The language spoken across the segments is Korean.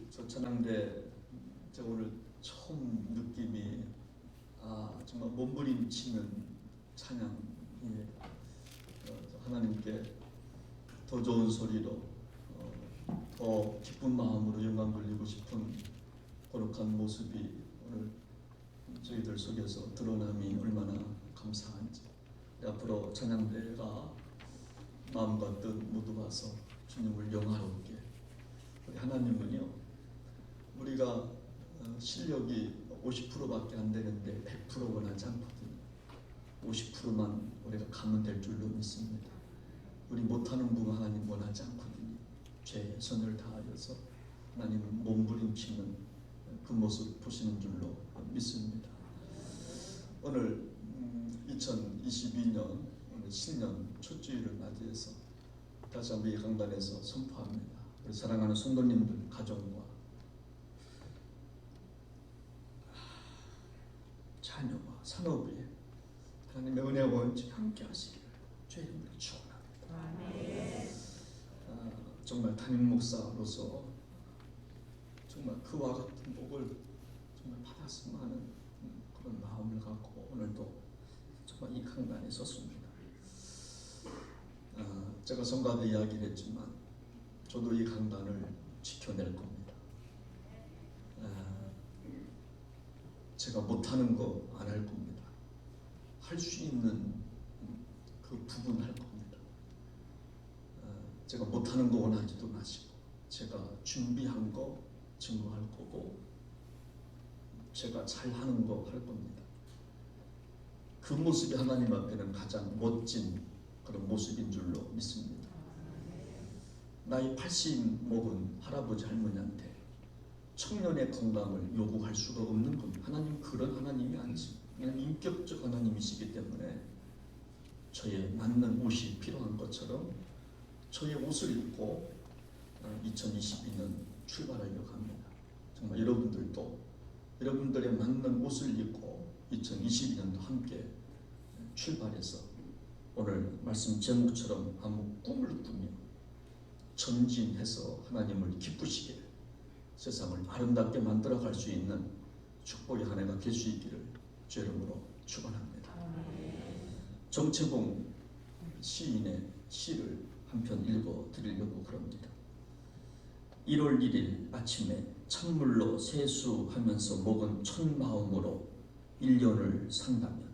저 전당대 제가 오늘 처음 느낌이 정말 몸부림치는 찬양이 하나님께 더 좋은 소리로 더 기쁜 마음으로 영광 돌리고 싶은 거룩한 모습이 오늘 저희들 속에서 드러남이 얼마나 감사한지. 앞으로 찬양대가 마음과 뜻 모두 와서 주님을 영화롭게. 우리 하나님은요, 우리가 실력이 50%밖에 안 되는데 100% 원하지 않거든요. 50%만 우리가 가면 될 줄로 믿습니다. 우리 못하는 부분 하나님 원하지 않거든요. 최선을 다하여서 하나님은 몸부림치는 그 모습 보시는 줄로 믿습니다. 오늘 2022년 신년 첫 주일을 맞이해서 다시 한번 이 강단에서 선포합니다. 우리 사랑하는 성도님들 가정과 자녀와 산업에 하나님의 은혜와 원칙 함께 하시기를 주의 이름으로 축원합니다. 정말 담임 목사로서 정말 그와 같은 복을 정말 받았으면 하는 그런 마음을 갖고 오늘도 정말 이 강단에 섰습니다. 제가 성가대 이야기를 했지만 저도 이 강단을 지켜낼 겁니다. 제가 못하는 거 안 할 겁니다. 할 수 있는 그 부분 할 겁니다. 제가 못하는 거 원하지도 마시고 제가 준비한 거 증거할 거고 제가 잘하는 거 할 겁니다. 그 모습이 하나님 앞에는 가장 멋진 그런 모습인 줄로 믿습니다. 나이 80 먹은 할아버지 할머니한테 청년의 건강을 요구할 수가 없는 겁니다. 하나님 그런 하나님이 아니십니다. 그냥 인격적 하나님이시기 때문에 저의 맞는 옷이 필요한 것처럼 저의 옷을 입고 2022년 출발하려고 합니다. 정말 여러분들도 여러분들의 맞는 옷을 입고 2022년도 함께 출발해서 오늘 말씀 제목처럼 한번 꿈을 꾸며 전진해서 하나님을 기쁘시게 세상을 아름답게 만들어갈 수 있는 축복의 한 해가 될 수 있기를 주 이름으로 축원합니다. 정채봉 시인의 시를 한 편 읽어드리려고 그럽니다. 1월 1일 아침에 찬물로 세수하면서 먹은 첫 마음으로 1년을 산다면,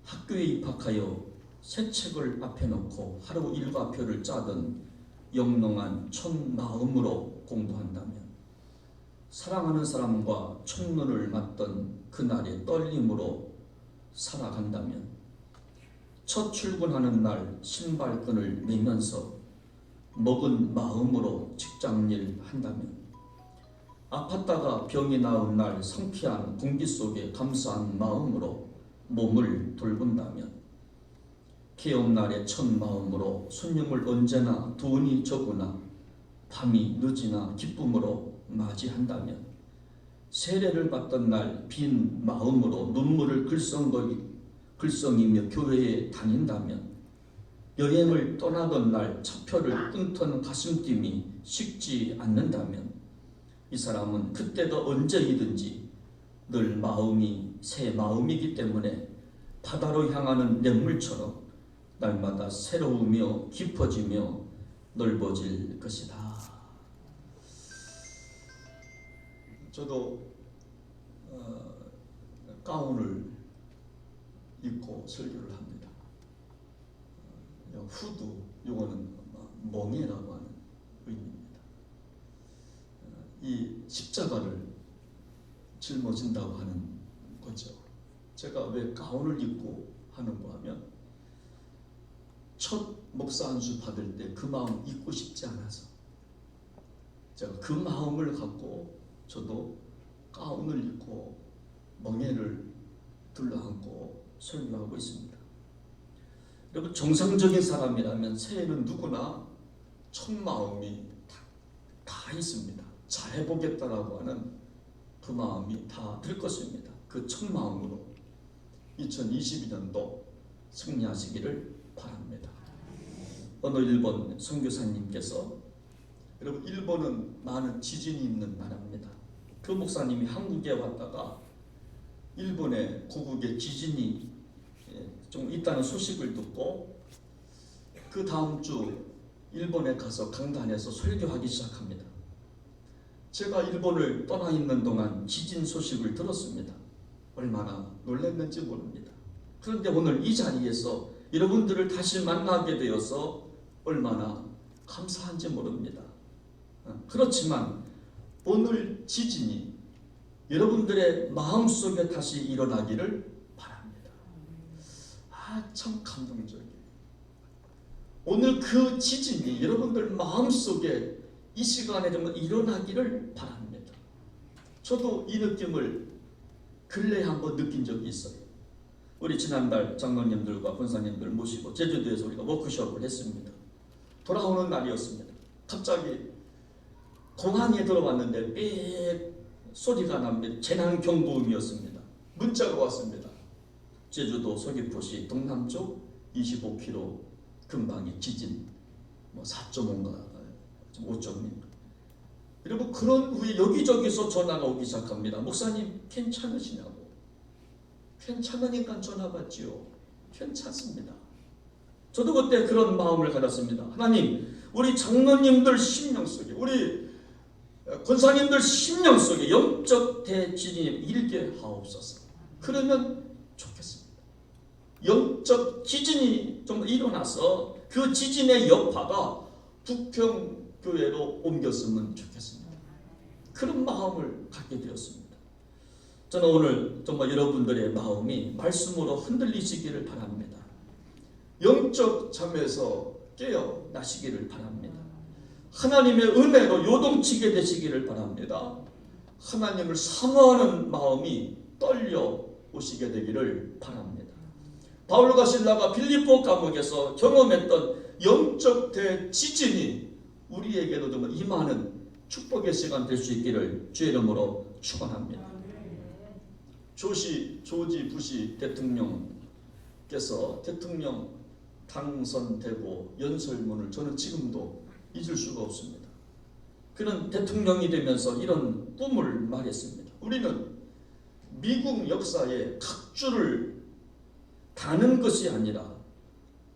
학교에 입학하여 새 책을 앞에 놓고 하루 일과표를 짜던 영롱한 첫 마음으로 공부한다면, 사랑하는 사람과 첫눈을 맞던 그날의 떨림으로 살아간다면, 첫 출근하는 날 신발끈을 매면서 먹은 마음으로 직장일 한다면, 아팠다가 병이 나은 날 상쾌한 공기 속에 감사한 마음으로 몸을 돌본다면, 개업날의 첫 마음으로 손님을 언제나 돈이 적으나 밤이 늦으나 기쁨으로 맞이한다면, 세례를 받던 날 빈 마음으로 눈물을 글썽이며 교회에 다닌다면, 여행을 떠나던 날 차표를 끊던 가슴팀이 식지 않는다면, 이 사람은 그때가 언제이든지 늘 마음이 새 마음이기 때문에 바다로 향하는 냇물처럼 날마다 새로우며 깊어지며 넓어질 것이다. 저도 가운을 입고 설교를 합니다. 후드, 이거는 멍에라고 하는 의미입니다. 이 십자가를 짊어진다고 하는 거죠. 제가 왜 가운을 입고 하는가 하면, 첫 목사 안수 받을 때 그 마음 잊고 싶지 않아서 제가 그 마음을 갖고 저도 가운을 입고 멍에를 둘러안고 설교하고 있습니다. 여러분, 정상적인 사람이라면 새해는 누구나 첫 마음이 다 있습니다. 잘해보겠다라고 하는 그 마음이 다 들 것입니다. 그 첫 마음으로 2022년도 승리하시기를 바랍니다. 어느 일본 선교사님께서 여러분, 일본은 많은 지진이 있는 나라입니다. 그 목사님이 한국에 왔다가 일본의 고국에 지진이 좀 있다는 소식을 듣고 그 다음 주 일본에 가서 강단에서 설교하기 시작합니다. 제가 일본을 떠나 있는 동안 지진 소식을 들었습니다. 얼마나 놀랐는지 모릅니다. 그런데 오늘 이 자리에서 여러분들을 다시 만나게 되어서 얼마나 감사한지 모릅니다. 그렇지만 오늘 지진이 여러분들의 마음속에 다시 일어나기를 바랍니다. 참 감동적이에요. 오늘 그 지진이 여러분들 마음속에 이 시간에 정말 일어나기를 바랍니다. 저도 이 느낌을 근래에 한번 느낀 적이 있어요. 우리 지난달 장로님들과 권사님들 모시고 제주도에서 우리가 워크숍을 했습니다. 돌아오는 날이었습니다. 갑자기 공항에 들어왔는데 삑 소리가 납니다. 재난경보음이었습니다. 문자가 왔습니다. 제주도 서귀포시 동남쪽 25km 근방의 지진 4.5인가 5.1. 여러분, 그런 후에 여기저기서 전화가 오기 시작합니다. 목사님 괜찮으시냐고. 괜찮으니까 전화 받지요. 괜찮습니다. 저도 그때 그런 마음을 가졌습니다. 하나님, 우리 장로님들 심령 속에, 우리 권사님들 심령 속에 영적 대지진이 일게 하옵소서. 그러면 좋겠습니다. 영적 지진이 좀 일어나서 그 지진의 여파가 부평교회로 옮겼으면 좋겠습니다. 그런 마음을 갖게 되었습니다. 저는 오늘 정말 여러분들의 마음이 말씀으로 흔들리시기를 바랍니다. 영적 잠에서 깨어나시기를 바랍니다. 하나님의 은혜로 요동치게 되시기를 바랍니다. 하나님을 사모하는 마음이 떨려 오시게 되기를 바랍니다. 바울과 실라가 빌립보 감옥에서 경험했던 영적 대지진이 우리에게도 정말 임하는 축복의 시간 될 수 있기를 주의 이름으로 축원합니다. 조지 부시 대통령께서 대통령 당선되고 연설문을 저는 지금도 잊을 수가 없습니다. 그는 대통령이 되면서 이런 꿈을 말했습니다. 우리는 미국 역사의 각주를 다는 것이 아니라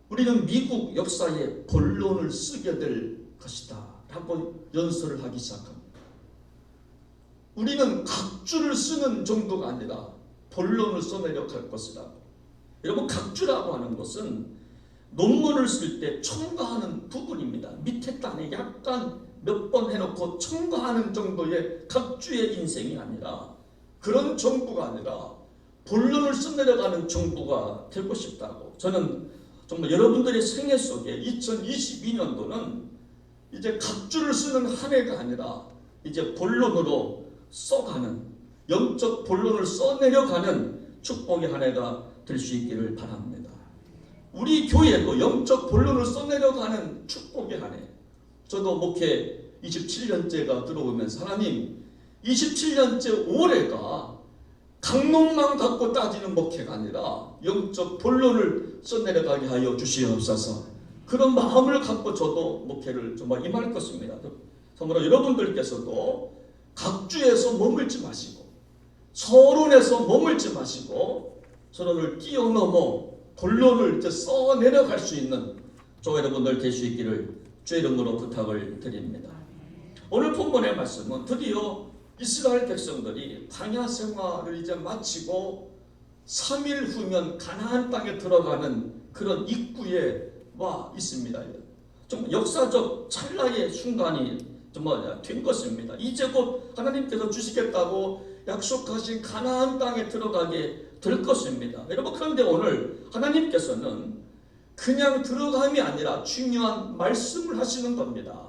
우리는 미국 역사의 본론을 쓰게 될 것이다 라고 연설을 하기 시작합니다. 우리는 각주를 쓰는 정도가 아니라 본론을 써내려 갈 것이다. 여러분, 각주라고 하는 것은 논문을 쓸 때 첨가하는 부분입니다. 밑에 단에 약간 몇 번 해놓고 첨가하는 정도의 각주의 인생이 아니라, 그런 정부가 아니라 본론을 써내려가는 정부가 되고 싶다고. 저는 정말 여러분들의 생애 속에 2022년도는 이제 각주를 쓰는 한 해가 아니라 이제 본론으로 써가는, 영적 본론을 써내려가는 축복의 한 해가 될 수 있기를 바랍니다. 우리 교회도 영적 본론을 써내려가는 축복의 한 해. 저도 목회 27년째가 들어오면서 하나님, 27년째 올해가 강론만 갖고 따지는 목회가 아니라 영적 본론을 써내려가게 하여 주시옵소서. 그런 마음을 갖고 저도 목회를 정말 임할 것입니다. 정말 여러분들께서도 각주에서 머물지 마시고, 서론에서 머물지 마시고, 서론을 뛰어넘어 본론을 이제 써내려갈 수 있는 저 여러분들 될 수 있기를 주의 이름으로 부탁을 드립니다. 오늘 본문의 말씀은 드디어 이스라엘 백성들이 광야 생활을 이제 마치고 3일 후면 가나안 땅에 들어가는 그런 입구에 와 있습니다. 좀 역사적 찰나의 순간이 정말 된 것입니다. 이제 곧 하나님께서 주시겠다고 약속하신 가나안 땅에 들어가게 될 것입니다. 여러분, 그런데 오늘 하나님께서는 그냥 들어감이 아니라 중요한 말씀을 하시는 겁니다.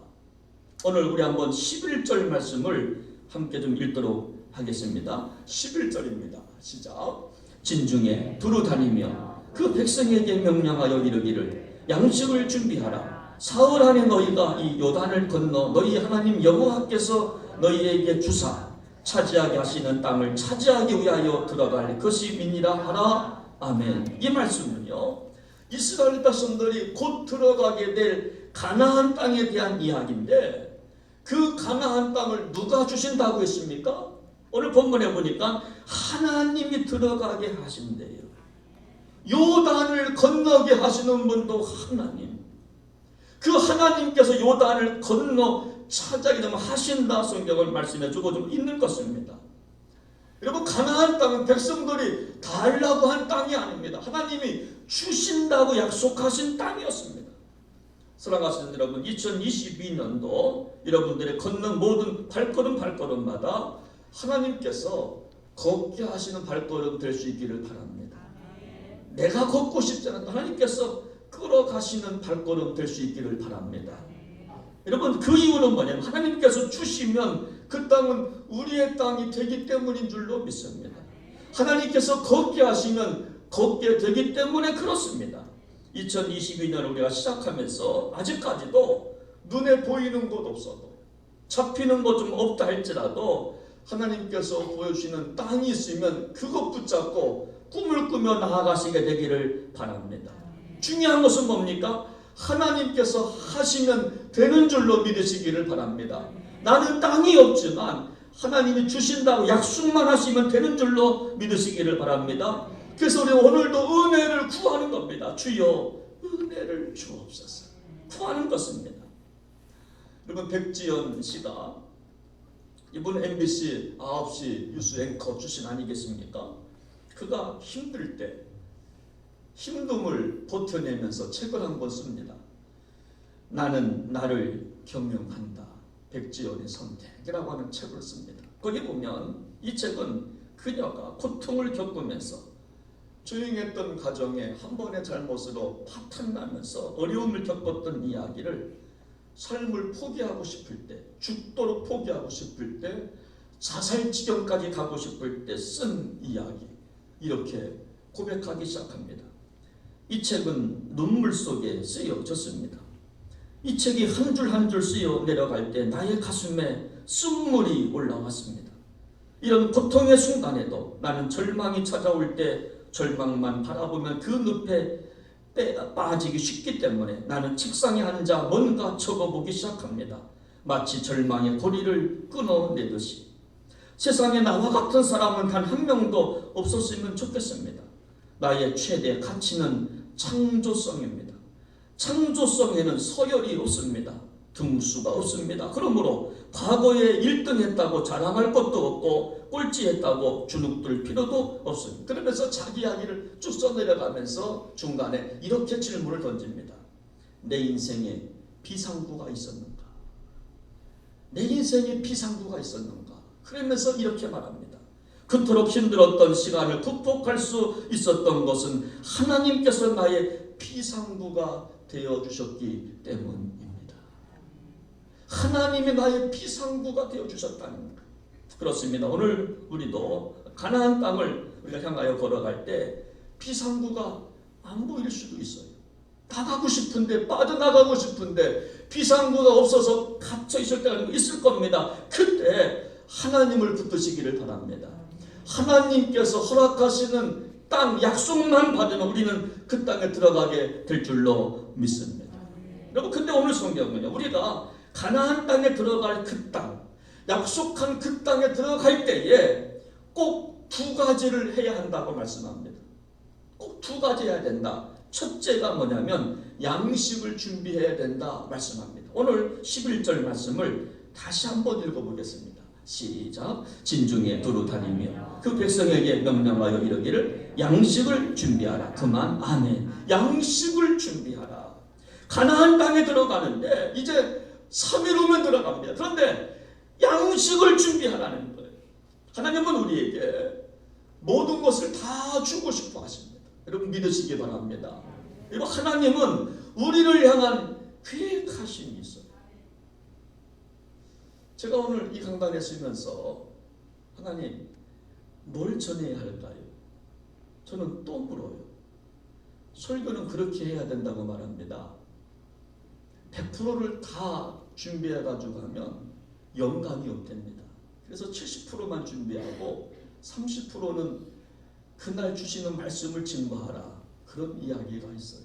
오늘 우리 한번 11절 말씀을 함께 좀 읽도록 하겠습니다. 11절입니다. 시작. 진중에 두루 다니며 그 백성에게 명령하여 이르기를 양식을 준비하라. 사흘 안에 너희가 이 요단을 건너 너희 하나님 여호와께서 너희에게 주사 차지하게 하시는 땅을 차지하기 위하여 들어갈 것이 미니라 하라. 아멘. 이 말씀은요, 이스라엘 백성들이 곧 들어가게 될 가나안 땅에 대한 이야기인데, 그 가나안 땅을 누가 주신다고 했습니까? 오늘 본문에 보니까 하나님이 들어가게 하신대요. 요단을 건너게 하시는 분도 하나님. 그 하나님께서 요단을 건너 차지하게 되면 하신다 성경을 말씀해 주고 좀 있는 것입니다. 여러분, 가나안 땅은 백성들이 달라고 한 땅이 아닙니다. 하나님이 주신다고 약속하신 땅이었습니다. 사랑하시는 여러분, 2022년도 여러분들의 걷는 모든 발걸음마다 하나님께서 걷게 하시는 발걸음 될 수 있기를 바랍니다. 내가 걷고 싶지 않아도 하나님께서 끌어가시는 발걸음 될 수 있기를 바랍니다. 여러분, 그 이유는 뭐냐면 하나님께서 주시면 그 땅은 우리의 땅이 되기 때문인 줄로 믿습니다. 하나님께서 걷게 하시면 걷게 되기 때문에 그렇습니다. 2022년 우리가 시작하면서 아직까지도 눈에 보이는 것 없어도 잡히는 것 좀 없다 할지라도 하나님께서 보여주시는 땅이 있으면 그것 붙잡고 꿈을 꾸며 나아가시게 되기를 바랍니다. 중요한 것은 뭡니까? 하나님께서 하시면 되는 줄로 믿으시기를 바랍니다. 나는 땅이 없지만 하나님이 주신다고 약속만 하시면 되는 줄로 믿으시기를 바랍니다. 그래서 우리 오늘도 은혜를 구하는 겁니다. 주여 은혜를 주옵소서. 구하는 것입니다. 여러분, 백지연 씨가 이번 MBC 9시 뉴스 앵커 출신 아니겠습니까? 그가 힘들 때 힘듦을 버텨내면서 책을 한 권 씁니다. 나는 나를 경영한다. 백지연의 선택이라고 하는 책을 씁니다. 거기 보면 이 책은 그녀가 고통을 겪으면서 조용했던 가정에 한 번의 잘못으로 파탄나면서 어려움을 겪었던 이야기를 삶을 포기하고 싶을 때, 죽도록 포기하고 싶을 때, 자살 지경까지 가고 싶을 때 쓴 이야기, 이렇게 고백하기 시작합니다. 이 책은 눈물 속에 쓰여졌습니다. 이 책이 한 줄 한 줄 쓰여 내려갈 때 나의 가슴에 쓴물이 올라왔습니다. 이런 고통의 순간에도 나는 절망이 찾아올 때 절망만 바라보면 그 늪에 빠지기 쉽기 때문에 나는 책상에 앉아 뭔가 적어보기 시작합니다. 마치 절망의 고리를 끊어내듯이. 세상에 나와 같은 사람은 단 한 명도 없었으면 좋겠습니다. 나의 최대 가치는 창조성입니다. 창조성에는 서열이 없습니다. 등수가 없습니다. 그러므로 과거에 1등했다고 자랑할 것도 없고 꼴찌했다고 주눅들 필요도 없습니다. 그러면서 자기 이야기를 쭉 써내려가면서 중간에 이렇게 질문을 던집니다. 내 인생에 비상구가 있었는가? 내 인생에 비상구가 있었는가? 그러면서 이렇게 말합니다. 그토록 힘들었던 시간을 극복할 수 있었던 것은 하나님께서 나의 비상구가 되어주셨기 때문입니다. 하나님이 나의 비상구가 되어주셨다는 것. 그렇습니다. 오늘 우리도 가나안 땅을 우리가 향하여 걸어갈 때 비상구가 안 보일 수도 있어요. 나가고 싶은데, 빠져나가고 싶은데 비상구가 없어서 갇혀 있을 때가 있을 겁니다. 그때 하나님을 붙드시기를 바랍니다. 하나님께서 허락하시는 땅 약속만 받으면 우리는 그 땅에 들어가게 될 줄로 믿습니다. 여러분, 근데 오늘 성경은요, 우리가 가나안 땅에 들어갈 그 땅, 약속한 그 땅에 들어갈 때에 꼭 두 가지를 해야 한다고 말씀합니다. 꼭 두 가지 해야 된다. 첫째가 뭐냐면 양식을 준비해야 된다 말씀합니다. 오늘 11절 말씀을 다시 한번 읽어보겠습니다. 시작. 진중에 두루 다니며 그 백성에게 명령하여 이르기를 양식을 준비하라. 그만. 아멘. 양식을 준비하라. 가나안 땅에 들어가는데 이제 3일 후면 들어갑니다. 그런데 양식을 준비하라는 거예요. 하나님은 우리에게 모든 것을 다 주고 싶어 하십니다. 여러분, 믿으시기 바랍니다. 그리고 하나님은 우리를 향한 계획하심이 있어요. 제가 오늘 이 강단에 서면서 하나님, 뭘 전해야 할까요? 저는 또 물어요. 설교는 그렇게 해야 된다고 말합니다. 100%를 다 준비해가지고 하면 영감이 없답니다. 그래서 70%만 준비하고 30%는 그날 주시는 말씀을 증거하라. 그런 이야기가 있어요.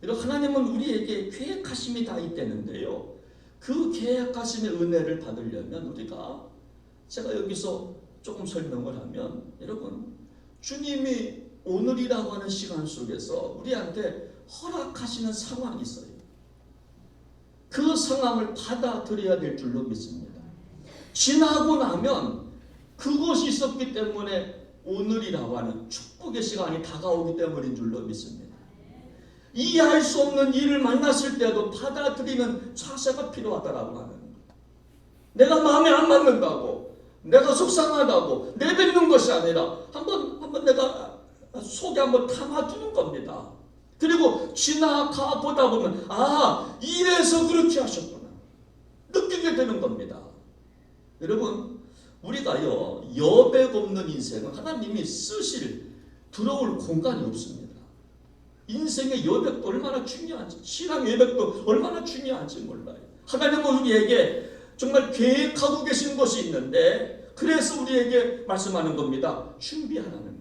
이런 하나님은 우리에게 계획하심이 다 있다는데요. 그 계약하심의 은혜를 받으려면 우리가, 제가 여기서 조금 설명을 하면, 여러분, 주님이 오늘이라고 하는 시간 속에서 우리한테 허락하시는 상황이 있어요. 그 상황을 받아들여야 될 줄로 믿습니다. 지나고 나면 그것이 있었기 때문에 오늘이라고 하는 축복의 시간이 다가오기 때문인 줄로 믿습니다. 이해할 수 없는 일을 만났을 때도 받아들이는 자세가 필요하다라고 하는 거예요. 내가 마음에 안 맞는다고, 내가 속상하다고 내뱉는 것이 아니라 한번 내가 속에 한번 담아두는 겁니다. 그리고 지나가 보다 보면 이래서 그렇게 하셨구나 느끼게 되는 겁니다. 여러분, 우리가요, 여백 없는 인생은 하나님이 쓰실 들어올 공간이 없습니다. 인생의 여백도 얼마나 중요한지, 신앙 여백도 얼마나 중요한지 몰라요. 하나님은 우리에게 정말 계획하고 계신 것이 있는데, 그래서 우리에게 말씀하는 겁니다. 준비하라는 거예요.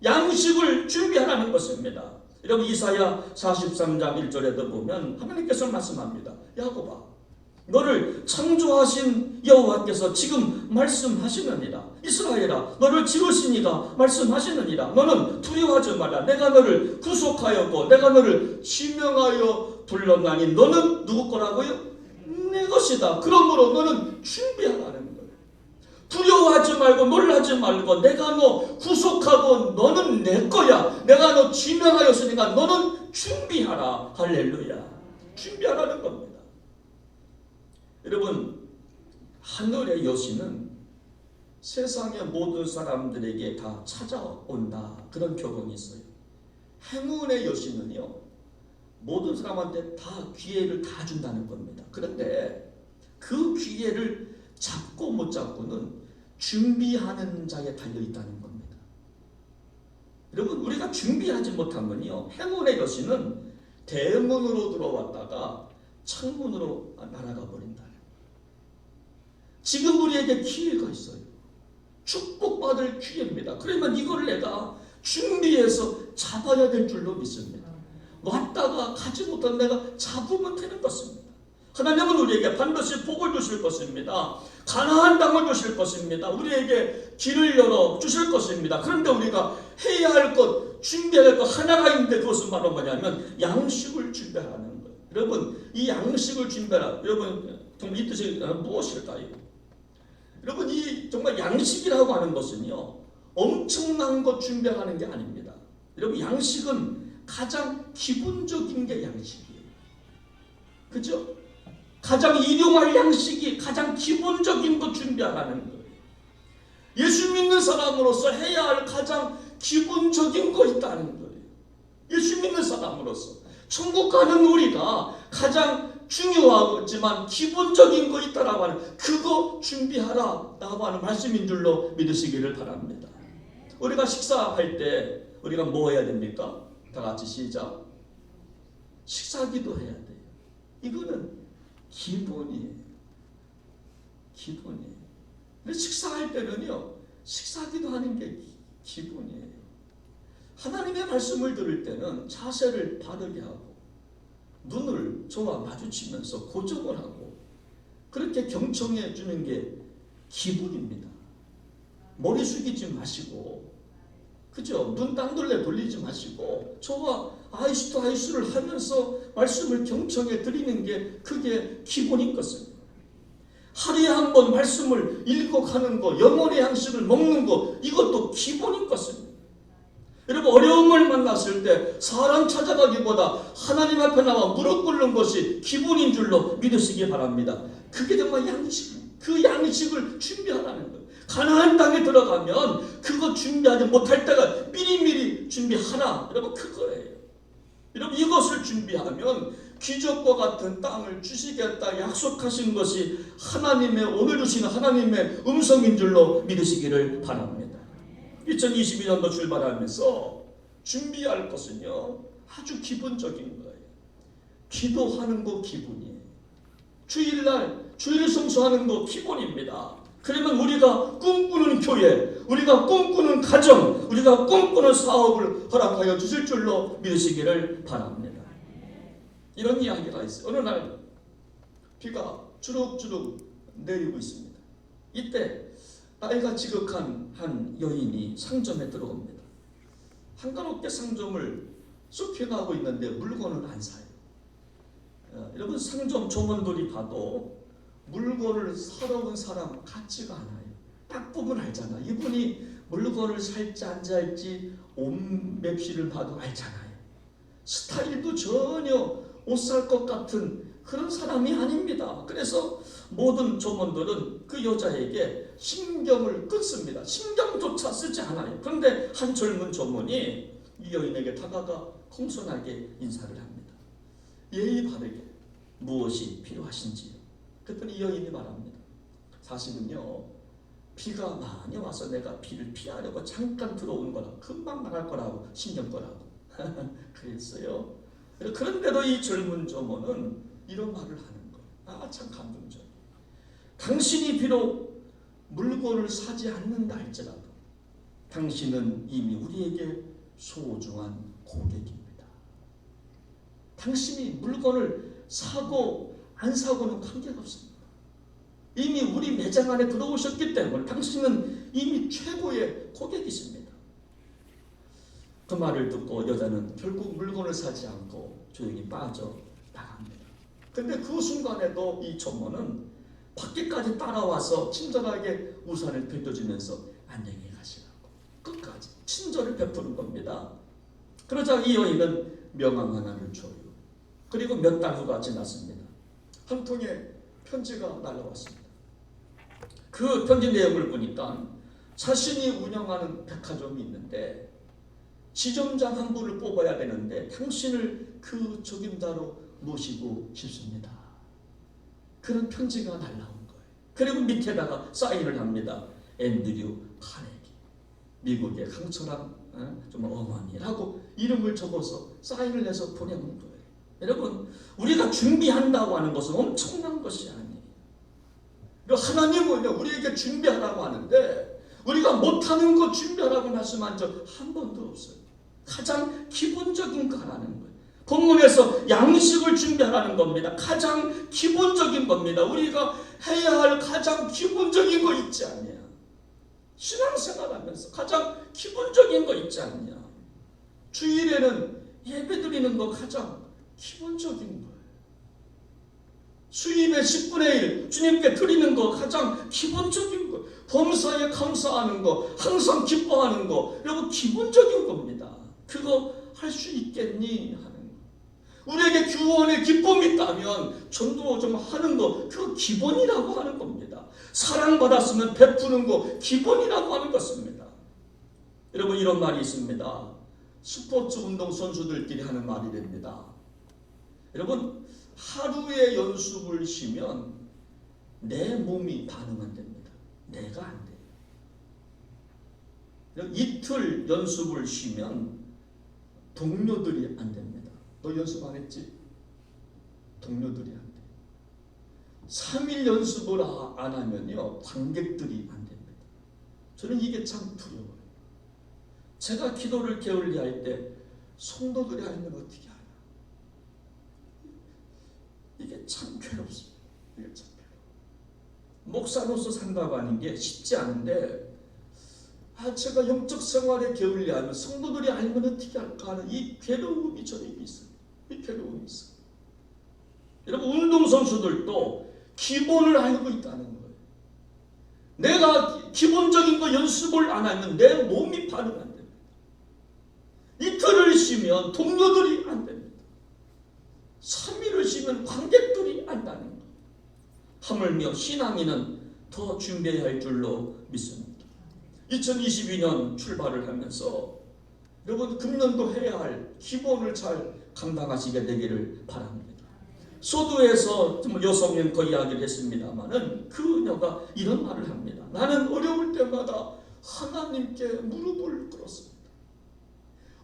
양식을 준비하라는 것입니다. 여러분, 이사야 43장 1절에도 보면 하나님께서 말씀합니다. 야곱아, 너를 창조하신 여호와께서 지금 말씀하시느니라. 이스라엘아, 너를 지으신 이가 말씀하시느니라. 너는 두려워하지 마라. 내가 너를 구속하였고 내가 너를 지명하여 불렀나니 너는 누구 거라고요? 내 것이다. 그러므로 너는 준비하라는 거예요. 두려워하지 말고 놀라지 말고, 내가 너 구속하고 너는 내 거야. 내가 너 지명하였으니까 너는 준비하라. 할렐루야. 준비하라는 겁니다. 여러분, 하늘의 여신은 세상의 모든 사람들에게 다 찾아온다, 그런 교훈이 있어요. 행운의 여신은요, 모든 사람한테 다 기회를 다 준다는 겁니다. 그런데 그 기회를 잡고 못 잡고는 준비하는 자에 달려있다는 겁니다. 여러분, 우리가 준비하지 못하면요, 행운의 여신은 대문으로 들어왔다가 창문으로 날아가 버린다. 지금 우리에게 기회가 있어요. 축복받을 기회입니다. 그러면 이걸 내가 준비해서 잡아야 될 줄로 믿습니다. 왔다가 가지 못한 내가 잡으면 되는 것입니다. 하나님은 우리에게 반드시 복을 주실 것입니다. 가나안 땅을 주실 것입니다. 우리에게 길을 열어 주실 것입니다. 그런데 우리가 해야 할 것, 준비해야 할 것 하나가 있는데, 그것은 바로 뭐냐면 양식을 준비하라는 거예요. 여러분, 이 양식을 준비하라. 여러분, 정말 이 뜻이 무엇일까요? 여러분, 이 정말 양식이라고 하는 것은요, 엄청난 것 준비하는 게 아닙니다. 여러분, 양식은 가장 기본적인 게 양식이에요. 그죠? 가장 일용할 양식이 가장 기본적인 것 준비하라는 거예요. 예수 믿는 사람으로서 해야 할 가장 기본적인 거 있다는 거예요. 예수 믿는 사람으로서 천국 가는 우리가 가장 중요하지만 기본적인 거 있다라고 하는, 그거 준비하라 라고 하는 말씀인 줄로 믿으시기를 바랍니다. 우리가 식사할 때 우리가 뭐 해야 됩니까? 다 같이 시작. 식사기도 해야 돼요. 이거는 기본이에요. 기본이에요. 근데 식사할 때는요, 식사기도 하는 게 기본이에요. 하나님의 말씀을 들을 때는 자세를 바르게 하고 눈을 저와 마주치면서 고정을 하고 그렇게 경청해 주는 게 기본입니다. 머리 숙이지 마시고, 그죠? 눈 땅돌래 돌리지 마시고 저와 아이스 투 아이스를 하면서 말씀을 경청해 드리는 게 그게 기본인 것입니다. 하루에 한 번 말씀을 읽어가는 거, 영혼의 양식을 먹는 거, 이것도 기본인 것입니다. 여러분, 어려움을 만났을 때 사람 찾아가기보다 하나님 앞에 나와 무릎 꿇는 것이 기본인 줄로 믿으시기 바랍니다. 그게 정말 양식, 그 양식을 준비하라는 거예요. 가나안 땅에 들어가면 그거 준비하지 못할 때가 미리미리 준비하라. 여러분, 그거예요. 여러분, 이것을 준비하면 기적과 같은 땅을 주시겠다 약속하신 것이 하나님의, 오늘 주시는 하나님의 음성인 줄로 믿으시기를 바랍니다. 2022년도 출발하면서 준비할 것은요, 아주 기본적인 거예요. 기도하는 거 기본이에요. 주일날 주일 성수하는 거 기본입니다. 그러면 우리가 꿈꾸는 교회, 우리가 꿈꾸는 가정, 우리가 꿈꾸는 사업을 허락하여 주실 줄로 믿으시기를 바랍니다. 이런 이야기가 있어요. 어느 날 비가 주룩주룩 내리고 있습니다. 이때 나이가 지극한 한 여인이 상점에 들어옵니다. 한가롭게 상점을 쇼핑하고 있는데 물건은 안 사요. 여러분, 상점 점원들이 봐도 물건을 사러 온 사람 같지가 않아요. 딱 보면 알잖아. 이분이 물건을 살지 안 살지 옷 맵시를 봐도 알잖아요. 스타일도 전혀 옷 살 것 같은 그런 사람이 아닙니다. 그래서 모든 점원들은 그 여자에게 신경을 끊습니다. 신경조차 쓰지 않아요. 그런데 한 젊은 점원이 이 여인에게 다가가 공손하게 인사를 합니다. 예의 바르게 무엇이 필요하신지요? 그랬더니 이 여인이 말합니다. 사실은요, 비가 많이 와서 내가 비를 피하려고 잠깐 들어온 거라, 금방 나갈 거라고, 신경 거라고 그랬어요. 그런데도 이 젊은 점원은 이런 말을 하는 거예요. 참 감동적이에요. 당신이 비록 물건을 사지 않는다 할지라도 당신은 이미 우리에게 소중한 고객입니다. 당신이 물건을 사고 안 사고는 관계가 없습니다. 이미 우리 매장 안에 들어오셨기 때문에 당신은 이미 최고의 고객이십니다. 그 말을 듣고 여자는 결국 물건을 사지 않고 조용히 빠져나갑니다. 근데 그 순간에도 이 점원은 밖에까지 따라와서 친절하게 우산을 빌려주면서 안녕히 가시라고 끝까지 친절을 베푸는 겁니다. 그러자 이 여인은 명함 하나를 줘요. 그리고 몇 달 후가 지났습니다. 한 통의 편지가 날라왔습니다. 그 편지 내용을 보니까 자신이 운영하는 백화점이 있는데 지점장 한 분을 뽑아야 되는데 당신을 그 적임자로 모시고 싶습니다. 그런 편지가 날라온 거예요. 그리고 밑에다가 사인을 합니다. 앤드류 카네기, 미국의 강철한 정말 어머니라고 이름을 적어서 사인을 해서 보내는 거예요. 여러분, 우리가 준비한다고 하는 것은 엄청난 것이 아니에요. 하나님은 우리에게 준비하라고 하는데 우리가 못하는 거 준비하라고 말씀한 적 한 번도 없어요. 가장 기본적인 거 하라는 거예요. 본문에서 양식을 준비하라는 겁니다. 가장 기본적인 겁니다. 우리가 해야 할 가장 기본적인 거 있지 않냐. 신앙생활하면서 가장 기본적인 거 있지 않냐. 주일에는 예배드리는 거 가장 기본적인 거예요. 수입의 10분의 1 주님께 드리는 거 가장 기본적인 거. 범사에 감사하는 거, 항상 기뻐하는 거, 여러분 기본적인 겁니다. 그거 할 수 있겠니 하는 거. 우리에게 구원의 기쁨이 있다면 전도 좀 하는 거, 그거 기본이라고 하는 겁니다. 사랑받았으면 베푸는 거 기본이라고 하는 것입니다. 여러분, 이런 말이 있습니다. 스포츠 운동 선수들끼리 하는 말이 됩니다. 여러분, 하루의 연습을 쉬면 내 몸이 반응 안 됩니다. 내가 안 돼요. 이틀 연습을 쉬면 동료들이 안 됩니다. 너 연습 안 했지? 동료들이 안 돼. 3일 연습을 안 하면요, 관객들이 안 됩니다. 저는 이게 참 두려워요. 제가 기도를 게을리할 때 성도들이 알면 어떻게 하냐. 이게 참 괴롭습니다. 이게 참 괴로워. 목사로서 산다고 하는 게 쉽지 않은데, 제가 영적 생활에 게을리하면 성도들이 알면 어떻게 할까 하는 이 괴로움이 저에게 있어요. 이 괴로움이 있어요. 여러분, 운동선수들도 기본을 알고 있다는 거예요. 내가 기본적인 거 연습을 안 하면 내 몸이 반응 안 됩니다. 이틀을 쉬면 동료들이 안 됩니다. 3일을 쉬면 관객들이 안다는 거예요. 하물며 신앙인은 더 준비해야 할 줄로 믿습니다. 2022년 출발을 하면서 여러분, 금년도 해야 할 기본을 잘 감당하시게 되기를 바랍니다. 소두에서 여성인 그 이야기를 했습니다마는 그녀가 이런 말을 합니다. 나는 어려울 때마다 하나님께 무릎을 꿇었습니다.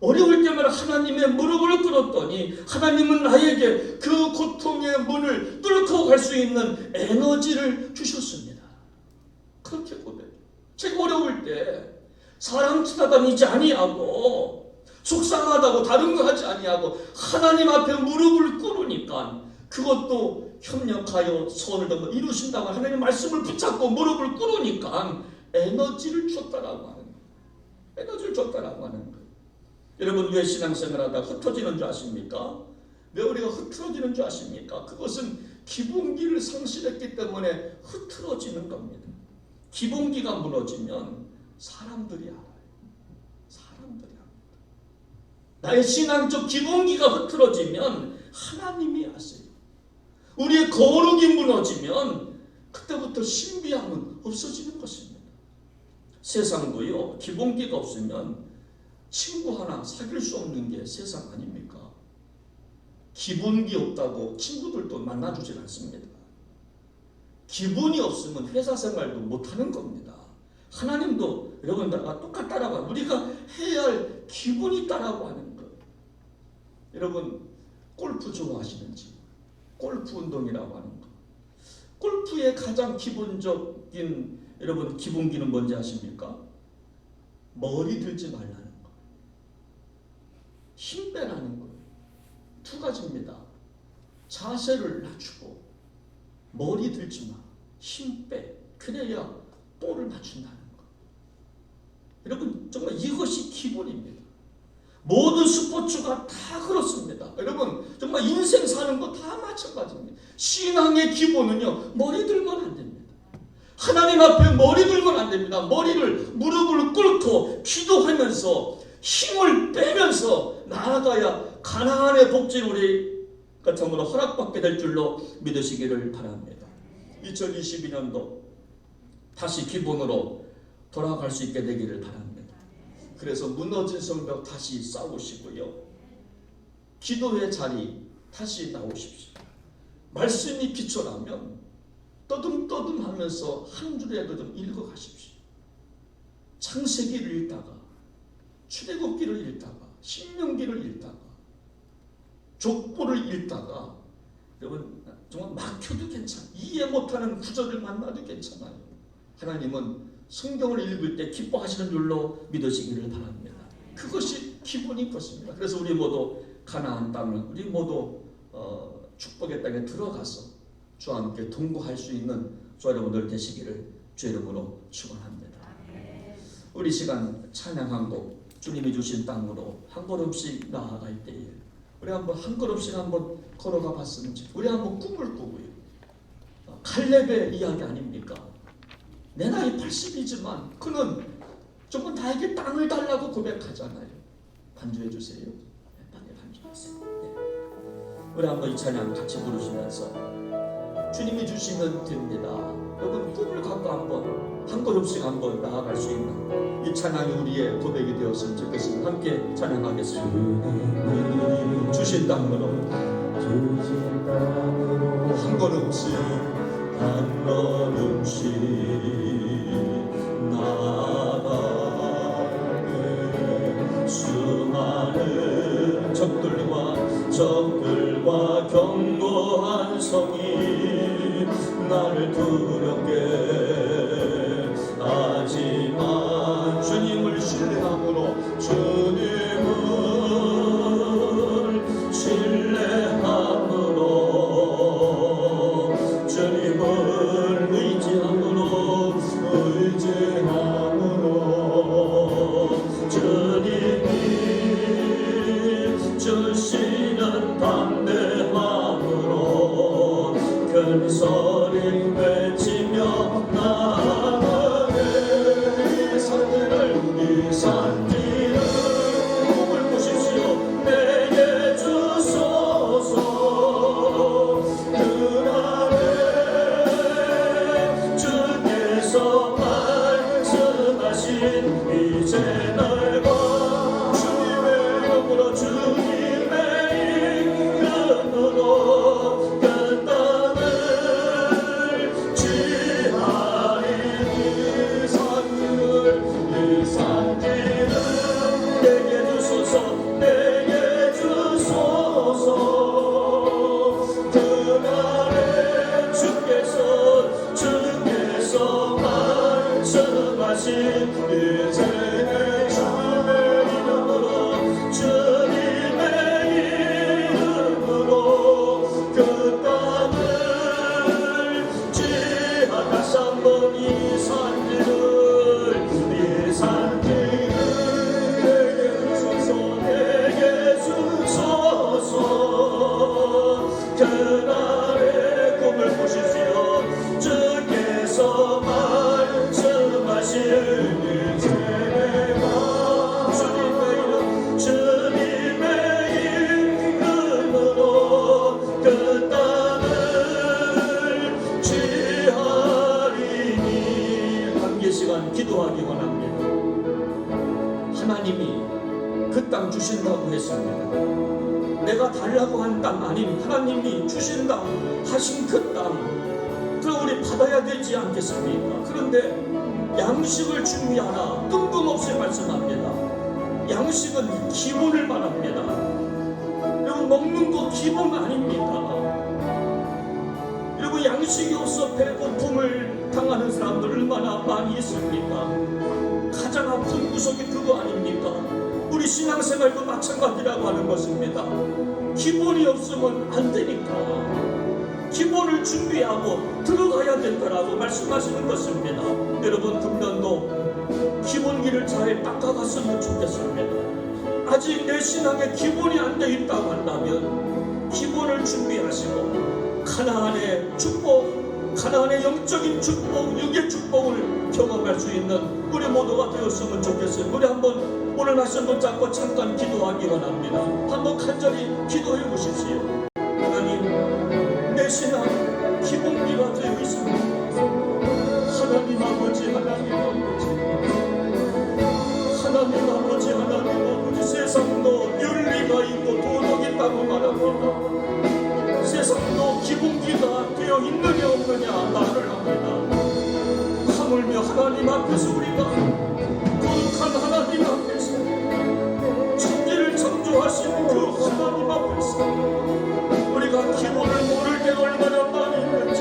어려울 때마다 하나님의 무릎을 꿇었더니 하나님은 나에게 그 고통의 문을 뚫고 갈 수 있는 에너지를 주셨습니다. 그렇게 고백해요. 제가 어려울 때 사람 찾아다니지 아니하고 속상하다고 다른 거 하지 아니하고 하나님 앞에 무릎을 꿇으니까 그것도 협력하여 손을 들어 이루신다고 하나님의 말씀을 붙잡고 무릎을 꿇으니까 에너지를 줬다라고 하는 거예요. 에너지를 줬다라고 하는 거예요. 여러분 왜 신앙생활하다 흩어지는 줄 아십니까? 왜 우리가 흐트러지는 줄 아십니까? 그것은 기본기를 상실했기 때문에 흐트러지는 겁니다. 기본기가 무너지면 사람들이 알아요. 사람들이 압니다. 나의 신앙적 기본기가 흐트러지면 하나님이 아세요. 우리의 거룩이 무너지면 그때부터 신비함은 없어지는 것입니다. 세상도요, 기본기가 없으면 친구 하나 사귈 수 없는 게 세상 아닙니까? 기본기 없다고 친구들도 만나주질 않습니다. 기본이 없으면 회사 생활도 못하는 겁니다. 하나님도 여러분 나가 똑같다라고 우리가 해야 할 기본이 있다라고 하는 것. 여러분 골프 좋아하시는지? 골프 운동이라고 하는 것. 골프의 가장 기본적인 여러분 기본기는 뭔지 아십니까? 머리 들지 말라는 거. 힘 빼라는 거. 두 가지입니다. 자세를 낮추고 머리 들지 마. 힘 빼. 그래야 볼을 맞춘다는 거. 여러분 정말 이것이 기본입니다. 모든 스포츠가 다 그렇습니다. 여러분 정말 인생 사는 거 다 마찬가지입니다. 신앙의 기본은요 머리 들면 안 됩니다. 하나님 앞에 머리 들면 안 됩니다. 머리를 무릎을 꿇고 기도하면서 힘을 빼면서 나아가야 가나안의 복지를 우리 같으므로 허락받게 될 줄로 믿으시기를 바랍니다. 2022년도 다시 기본으로 돌아갈 수 있게 되기를 바랍니다. 그래서 무너진 성벽 다시 쌓으시고요. 기도의 자리 다시 나오십시오. 말씀이 기초라면 떠듬떠듬 하면서 한 줄이라도 좀 읽어가십시오. 창세기를 읽다가 출애굽기를 읽다가 신명기를 읽다가 족보를 읽다가 여러분 정말 막혀도 괜찮아요. 이해 못하는 구절을 만나도 괜찮아요. 하나님은 성경을 읽을 때 기뻐하시는 줄로 믿으시기를 바랍니다. 그것이 기본인 것입니다. 그래서 우리 모두 가나안 땅을 우리 모두 축복의 땅에 들어가서 주와 함께 동거할 수 있는 저 여러분들 되시기를 주 이름으로 축원합니다. 우리 시간 찬양한 곡 주님이 주신 땅으로 한 걸음씩 나아갈 때에 우리 한번 한 걸음씩 한번 걸어가 봤으면 좋겠어요. 우리 한번 꿈을 꾸고요. 칼렙의 이야기 아닙니까? 내 나이 80이지만 그는 정말 나에게 땅을 달라고 고백하잖아요. 반주해 주세요. 땅에 반주하세요. 네. 우리 한번 이 찬양 같이 부르시면서 주님이 주시면 됩니다. 여러분 꿈을 갖고 한번 한 걸음씩 한번 나아갈 수 있는 이 찬양이 우리의 고백이 되었으면 좋겠습니다. 함께 찬양하겠습니다. 주신 땅으로 한 걸음씩 한 걸음씩 나아가네. 수많은 적들과 견고한 성이 나를 두렵게 하지만 주님을 신뢰함으로 주님을 의지함으로 주님이 주시는 담대함으로 큰 소리 외치며 나아가네. 이 산들을 꿈을 꾸십시오. 내게 주소서. 그날에 주께서 말씀하신 이제 날과 주님의 이름으로 주님의 이름으로 그 땅을 취하리. 이 산들을 내게 주소서. 내게 주소서. 그날에 주께서 말씀하신 이제 주님의 이름으로 주님의 이름으로 그 주께서 말씀하시는 제가 주님의 이름으로 그 땅을 취하리니. 함께 시간 기도하기 원합니다. 하나님이 그 땅 주신다고 했습니다. 내가 달라고 한 땅 아닌 하나님이 주신다 하신 그 땅, 그럼 우리 받아야 되지 않겠습니까? 그런데 양식을 준비하라 뜬금없이 말씀합니다. 양식은 기본을 말합니다. 여러분, 먹는 거 기본 아닙니다. 여러분, 양식이 없어 배고픔을 당하는 사람들 얼마나 많이 있습니까? 가장 아픈 구석이 그거 아닙니까? 우리 신앙생활도 마찬가지라고 하는 것입니다. 기본이 없으면 안 되니까 기본을 준비하고 들어가야 된다라고 말씀하시는 것입니다. 여러분, 금년도 기본기를 잘 닦아갔으면 좋겠습니다. 아직 내 신앙에 기본이 안 돼 있다고 한다면 기본을 준비하시고 가나안의 축복, 가나안의 영적인 축복, 육의 축복을 경험할 수 있는 우리 모두가 되었으면 좋겠어요. 우리 한번 오늘 말씀 붙잡고 잠깐 기도하기 원합니다. 한번 간절히 기도해 보십시오. 하나님, 내 신앙 기본기가 되어 있습니다. 하나님 아버지, 하나님 아버지, 하나님 아버지, 하나님 아버지, 세상도 윤리가 있고 도덕이 있다고 말합니다. 세상도 기본기가 되어 있느냐 없느냐 말을 합니다. 하물며 하나님 앞에서 우리가 거룩한 하나님 앞에서 천지를 창조하신 그 하나님 앞에서 우리가 기본을 모를 때가 얼마나 많이 있는지,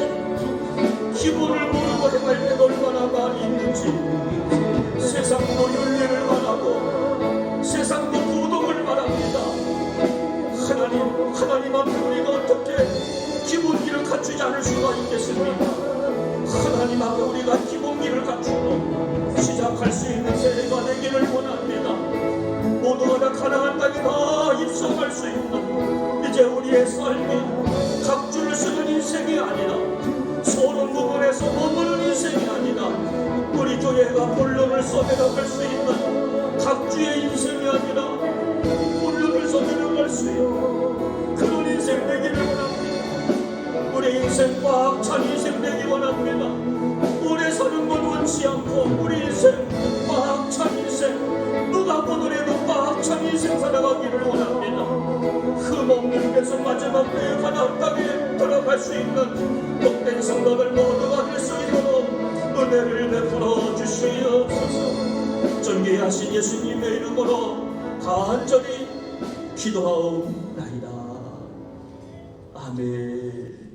기본을 모르고 행할 때가 얼마나 많이 있는지, 세상도 윤리를 말하고 세상도 도덕을 말합니다. 하나님 앞에 우리가 어떻게 기본기를 갖추지 않을 수가 있겠습니까? 하나님 앞에 우리가 기본기를 갖추고 시작할 수 있는 새해가 되기를 원합니다. 모두가 다 가나안 땅에 다 입성할 수 있는 이제 우리의 삶이 각주를 쓰는 인생이 아니라 소론 부분에서 머무는 인생이 아니라 우리 교회가 본론을 써내려갈 수 있는 각주의 인생이 아니라 본론을 써내려갈 수 있는 그런 인생 되기를 원합니다. 우리 인생 꽉 찬 인생 되기 원합니다. 오래 사는 건 원치 않고 우리 인생 꽉 찬 인생, 누가 보더라도 꽉 찬 인생 살아가기를 원합니다. 흠없는 배송 마지막 때에 가나안 땅에 들어갈 수 있는 복된 성도들 모두가 될 수 있도록 은혜를 베풀어 주시옵소서. 존귀하신 예수님의 이름으로 간절히 기도하옵나이다. 아멘.